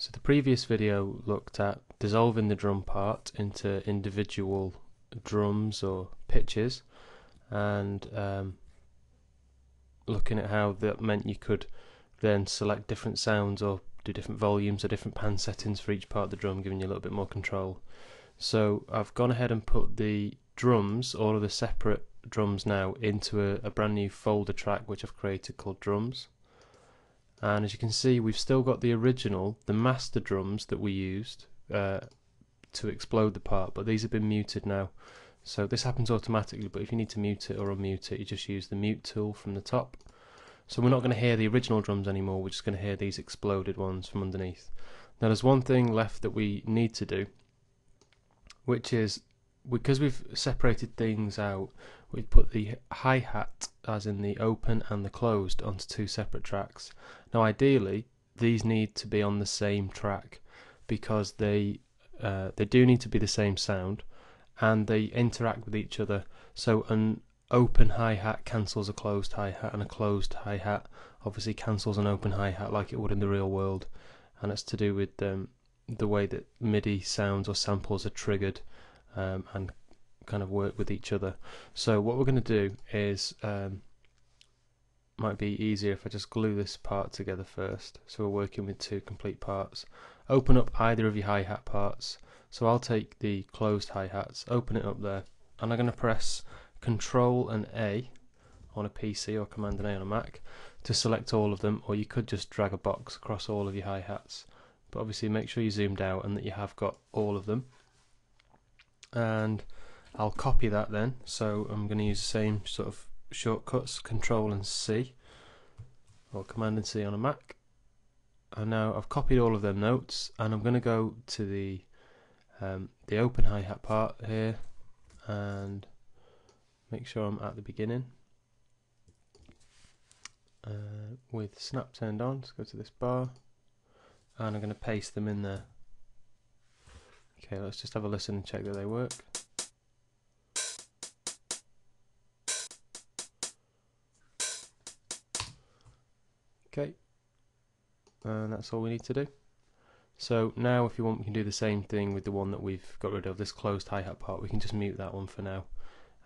So the previous video looked at dissolving the drum part into individual drums or pitches, and looking at how that meant you could then select different sounds or do different volumes or different pan settings for each part of the drum, giving you a little bit more control. So I've gone ahead and put the drums, all of the separate drums now, into a brand new folder track which I've created called drums. And as you can see, we've still got the original, the master drums that we used to explode the part, but these have been muted now. So this happens automatically, but if you need to mute it or unmute it, you just use the mute tool from the top. So we're not going to hear the original drums anymore, we're just going to hear these exploded ones from underneath. Now there's one thing left that we need to do, which is, because we've separated things out, we've put the hi-hat, as in the open and the closed, onto two separate tracks. Now ideally these need to be on the same track, because they do need to be the same sound and they interact with each other. So an open hi-hat cancels a closed hi-hat, and a closed hi-hat obviously cancels an open hi-hat like it would in the real world, and it's to do with the way that MIDI sounds or samples are triggered and kind of work with each other. So what we're going to do is, might be easier if I just glue this part together first. So we're working with two complete parts. Open up either of your hi-hat parts. So I'll take the closed hi-hats, open it up there, and I'm going to press Control and A on a PC or Command and A on a Mac to select all of them, or you could just drag a box across all of your hi-hats, but obviously make sure you zoomed out and that you have got all of them. And I'll copy that then, so I'm going to use the same sort of shortcuts, Control and C or Command and C on a Mac. And now I've copied all of them notes, and I'm going to go to the open hi-hat part here and make sure I'm at the beginning with snap turned on. Let's go to this bar and I'm going to paste them in there. Okay, let's just have a listen and check that they work. Okay, and that's all we need to do. So now if you want, we can do the same thing with the one that we've got rid of, this closed hi-hat part. We can just mute that one for now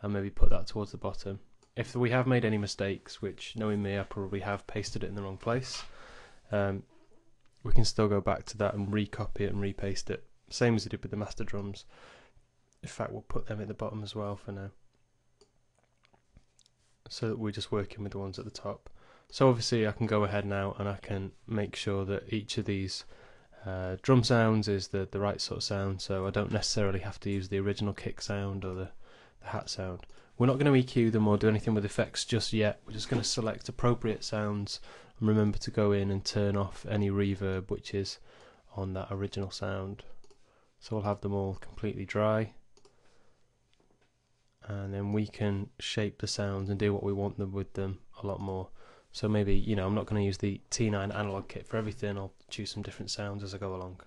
and maybe put that towards the bottom. If we have made any mistakes, which knowing me I probably have pasted it in the wrong place, we can still go back to that and recopy it and repaste it, same as we did with the master drums. In fact, we'll put them at the bottom as well for now, so that we're just working with the ones at the top. So obviously I can go ahead now and I can make sure that each of these drum sounds is the right sort of sound, so I don't necessarily have to use the original kick sound or the hat sound. We're not going to EQ them or do anything with effects just yet. We're just going to select appropriate sounds and remember to go in and turn off any reverb which is on that original sound. So we'll have them all completely dry, and then we can shape the sounds and do what we want them with them a lot more. So maybe, I'm not going to use the T9 analog kit for everything. I'll choose some different sounds as I go along.